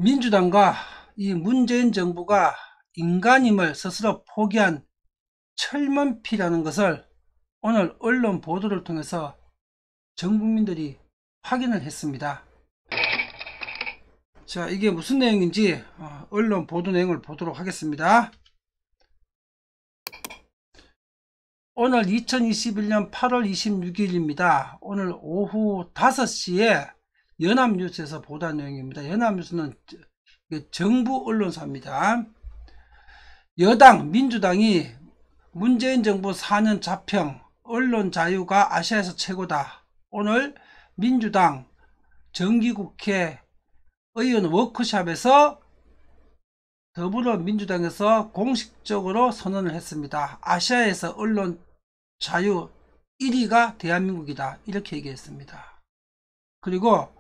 민주당과 이 문재인 정부가 인간임을 스스로 포기한 철문피라는 것을 오늘 언론 보도를 통해서 전 국민들이 확인을 했습니다. 자, 이게 무슨 내용인지 언론 보도 내용을 보도록 하겠습니다. 오늘 2021년 8월 26일입니다. 오늘 오후 5시에 연합뉴스에서 보도한 내용입니다. 연합뉴스는 정부 언론사입니다. 여당 민주당이 문재인 정부 4년 자평 언론 자유가 아시아에서 최고다. 오늘 민주당 정기국회 의원 워크숍에서 더불어민주당에서 공식적으로 선언을 했습니다. 아시아에서 언론 자유 1위가 대한민국이다. 이렇게 얘기했습니다. 그리고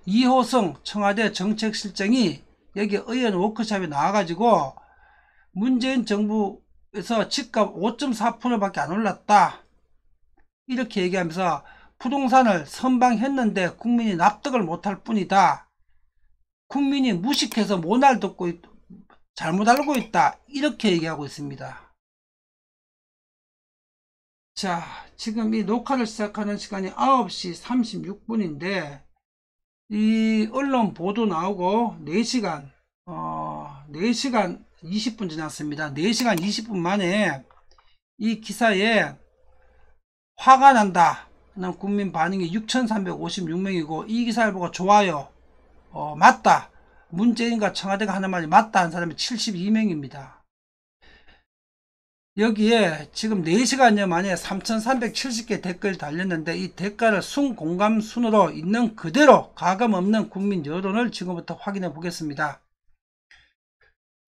이호성 청와대 정책실장이 여기 의원 워크숍에 나와가지고 문재인 정부에서 집값 5.4%밖에 안 올랐다. 이렇게 얘기하면서 부동산을 선방했는데 국민이 납득을 못할 뿐이다. 국민이 무식해서 못 알아듣고 잘못 알고 있다. 이렇게 얘기하고 있습니다. 자, 지금 이 녹화를 시작하는 시간이 9시 36분인데 이 언론 보도 나오고 4시간 20분 지났습니다. 4시간 20분 만에 이 기사에 화가 난다 는 국민 반응이 6,356명이고 이 기사를 보고 좋아요 맞다 문재인과 청와대가 하는 말이 맞다 한 사람이 72명입니다. 여기에 지금 4시간여 만에 3,370개 댓글 달렸는데 이 댓글을 순공감 순으로 있는 그대로 가감 없는 국민 여론을 지금부터 확인해 보겠습니다.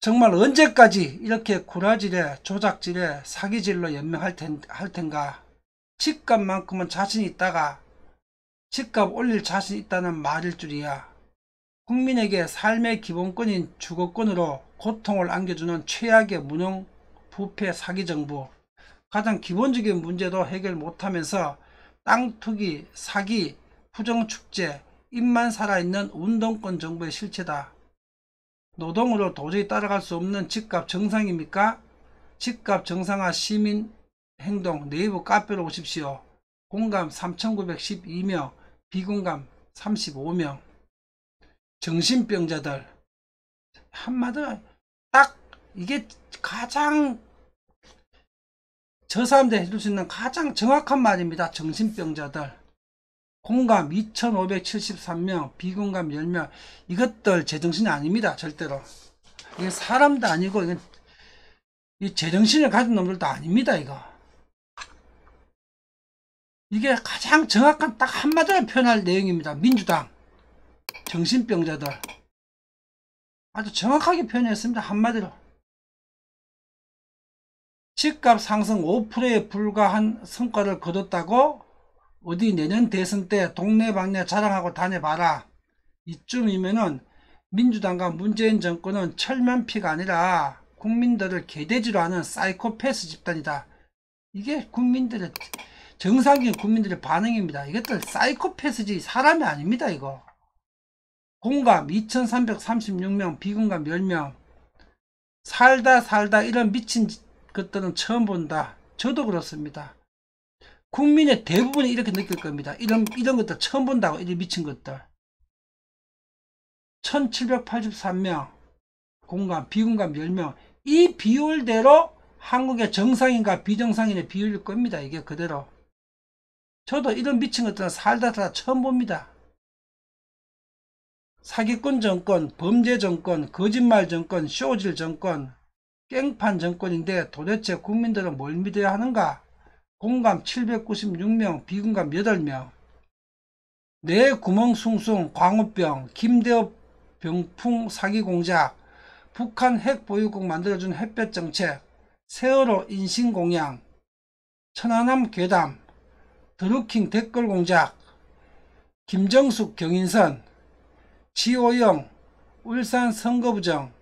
정말 언제까지 이렇게 구라질에 조작질에 사기질로 연명할 텐가. 집값만큼은 자신 있다가 집값 올릴 자신 있다는 말일 줄이야. 국민에게 삶의 기본권인 주거권으로 고통을 안겨주는 최악의 무능 부패 사기 정부. 가장 기본적인 문제도 해결 못하면서 땅 투기, 사기, 부정축제, 입만 살아있는 운동권 정부의 실체다. 노동으로 도저히 따라갈 수 없는 집값 정상입니까? 집값 정상화 시민 행동 네이버 카페로 오십시오. 공감 3,912명, 비공감 35명. 정신병자들. 한마디로 딱 이게 가장 저 사람들이 해줄 수 있는 가장 정확한 말입니다. 정신병자들. 공감 2,573명, 비공감 10명. 이것들 제정신이 아닙니다. 절대로. 이게 사람도 아니고 이건 이 제정신을 가진 놈들도 아닙니다. 이게 가장 정확한 딱 한마디로 표현할 내용입니다. 민주당 정신병자들. 아주 정확하게 표현했습니다. 한마디로. 집값 상승 5%에 불과한 성과를 거뒀다고 어디 내년 대선 때 동네방네 자랑하고 다녀봐라. 이쯤이면은 민주당과 문재인 정권은 철면피가 아니라 국민들을 개돼지로 하는 사이코패스 집단이다. 이게 국민들의 정상적인 국민들의 반응입니다. 이것들 사이코패스지 사람이 아닙니다. 이거. 공감 2,336명, 비공감 10명. 살다 이런 미친 것들은 처음 본다. 저도 그렇습니다. 국민의 대부분이 이렇게 느낄 겁니다. 이런 것들 처음 본다고. 이런 미친 것들. 1,783명 공감, 비공감 10명. 이 비율대로 한국의 정상인과 비정상인의 비율일 겁니다. 이게 그대로. 저도 이런 미친 것들은 살다 처음 봅니다. 사기꾼 정권, 범죄 정권, 거짓말 정권, 쇼질 정권, 깽판 정권인데 도대체 국민들은 뭘 믿어야 하는가? 공감 796명, 비공감 8명. 내 구멍 숭숭, 광우병, 김대엽 병풍 사기 공작, 북한 핵 보유국 만들어준 햇볕 정책, 세월호 인신공양, 천안함 괴담, 드루킹 댓글 공작, 김정숙 경인선, 지호영 울산 선거부정,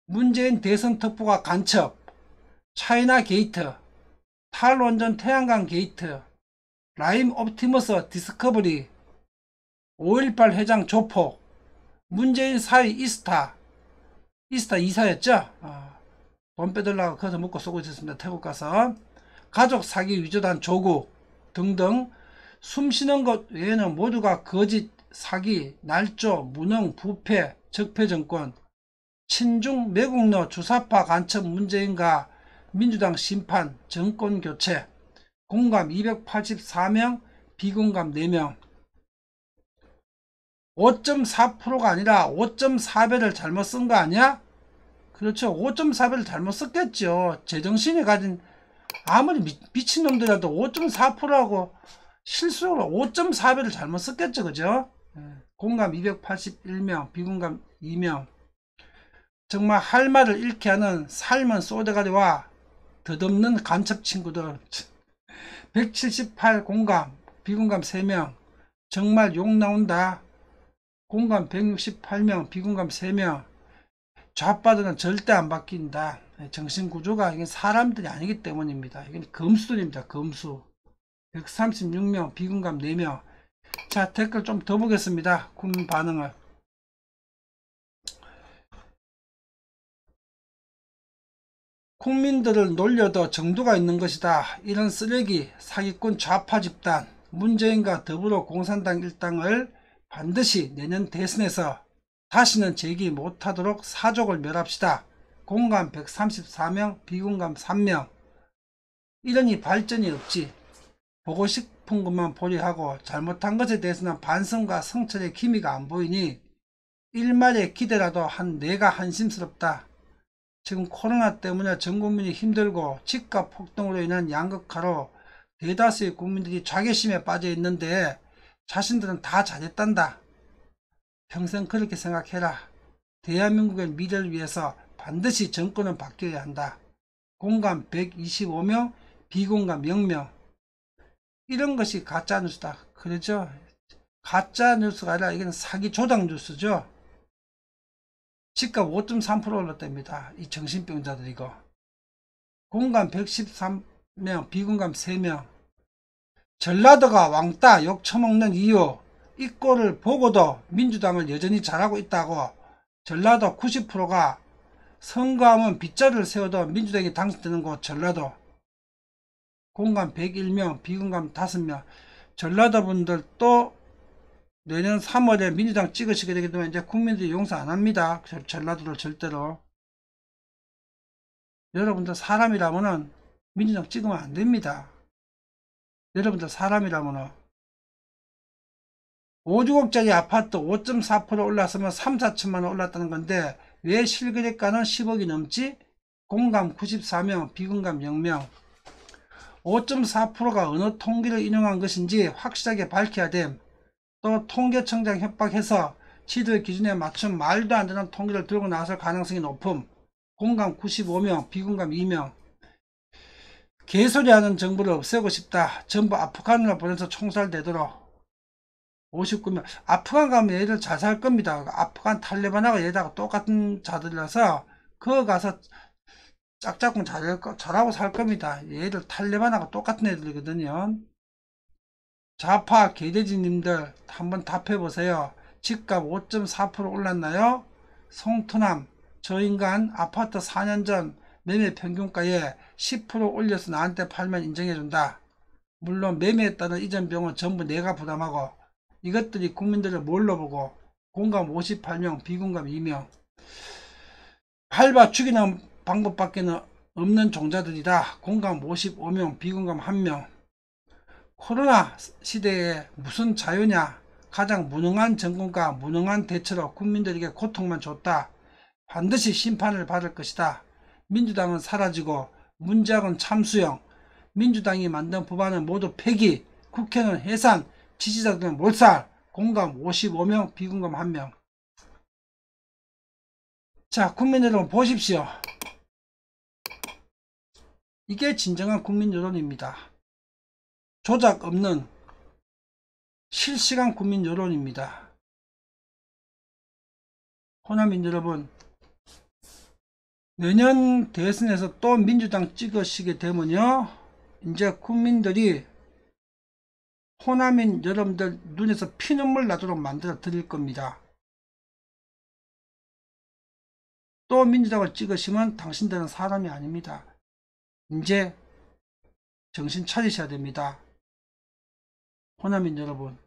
문재인 대선 특보가 간첩, 차이나 게이트, 탈원전 태양광 게이트, 라임 옵티머스 디스커버리, 5.18 회장 조폭, 문재인 사위 이스타 이사였죠. 돈 빼들라고 거기서 먹고 쏘고 있었습니다. 태국 가서. 가족 사기 위조단 조국 등등 숨쉬는 것 외에는 모두가 거짓, 사기, 날조, 무능, 부패, 적폐정권, 친중 매국노 주사파 간첩 문재인과 민주당 심판, 정권교체, 공감 284명, 비공감 4명. 5.4%가 아니라 5.4배를 잘못 쓴 거 아니야? 그렇죠. 5.4배를 잘못 썼겠죠. 제정신이 가진 아무리 미친놈들이라도 5.4%하고 실수로 5.4배를 잘못 썼겠죠. 그죠? 공감 281명, 비공감 2명. 정말 할 말을 잃게 하는 삶은 쏘대가리와 덧없는 간첩 친구들. 178 공감, 비공감 3명. 정말 욕 나온다. 공감 168명, 비공감 3명. 좌파들은 절대 안 바뀐다. 정신구조가 이게 사람들이 아니기 때문입니다. 이건 검수들입니다. 검수. 136명, 비공감 4명. 자, 댓글 좀 더 보겠습니다. 국민 반응을. 국민들을 놀려도 정도가 있는 것이다. 이런 쓰레기 사기꾼 좌파 집단 문재인과 더불어 공산당 일당을 반드시 내년 대선에서 다시는 제기 못하도록 사족을 멸합시다. 공감 134명, 비공감 3명. 이러니 발전이 없지. 보고 싶은 것만 보려 하고 잘못한 것에 대해서는 반성과 성찰의 기미가 안 보이니 일말의 기대라도 내가 한심스럽다. 지금 코로나 때문에 전 국민이 힘들고 집값 폭등으로 인한 양극화로 대다수의 국민들이 자괴심에 빠져 있는데 자신들은 다 잘했단다. 평생 그렇게 생각해라. 대한민국의 미래를 위해서 반드시 정권은 바뀌어야 한다. 공감 125명, 비공감 0명. 이런 것이 가짜뉴스다. 그렇죠? 가짜뉴스가 아니라 이건 사기 조작 뉴스죠. 집값 5.3% 올랐답니다. 이 정신병자들 이거. 공감 113명, 비공감 3명. 전라도가 왕따 욕 처먹는 이유. 이 꼴을 보고도 민주당을 여전히 잘하고 있다고. 전라도 90%가 선거하면 빗자루를 세워도 민주당이 당선되는 곳 전라도. 공감 101명, 비공감 5명. 전라도 분들 또 내년 3월에 민주당 찍으시게 되게 되면 이제 국민들이 용서 안 합니다. 전라도를 절대로. 여러분들 사람이라면은 민주당 찍으면 안 됩니다. 여러분들 사람이라면은 5주택짜리 아파트 5.4% 올랐으면 3, 4천만 원 올랐다는 건데 왜 실거래가는 10억이 넘지? 공감 94명, 비공감 0명. 5.4%가 어느 통계를 인용한 것인지 확실하게 밝혀야 됨. 또 통계청장 협박해서 지들 기준에 맞춘 말도 안 되는 통계를 들고 나설 가능성이 높음. 공감 95명, 비공감 2명. 개소리하는 정부를 없애고 싶다. 전부 아프간으로 보내서 총살되도록. 59명. 아프간 가면 얘들 잘 살 겁니다. 아프간 탈레반하고 얘들하고 똑같은 자들이라서 그거 가서 짝짝꿍 잘하고 살 겁니다. 얘들 탈레반하고 똑같은 애들이거든요. 좌파 개돼지님들 한번 답해보세요. 집값 5.4% 올랐나요? 송토남 저 인간 아파트 4년 전 매매 평균가에 10% 올려서 나한테 팔면 인정해준다. 물론 매매에 따른 이전 비용은 전부 내가 부담하고. 이것들이 국민들을 뭘로 보고. 공감 58명, 비공감 2명. 밟아 죽이는 방법밖에 없는 종자들이다. 공감 55명, 비공감 1명. 코로나 시대에 무슨 자유냐. 가장 무능한 정권과 무능한 대처로 국민들에게 고통만 줬다. 반드시 심판을 받을 것이다. 민주당은 사라지고 문재학은 참수형. 민주당이 만든 법안은 모두 폐기. 국회는 해산. 지지자들은 몰살. 공감 55명, 비공감 1명. 자, 국민 여러분 보십시오. 이게 진정한 국민 여론입니다. 조작 없는 실시간 국민 여론입니다. 호남민 여러분, 내년 대선에서 또 민주당 찍으시게 되면요, 이제 국민들이 호남민 여러분들 눈에서 피눈물 나도록 만들어 드릴 겁니다. 또 민주당을 찍으시면 당신들은 사람이 아닙니다. 이제 정신 차리셔야 됩니다. 호남민 여러분.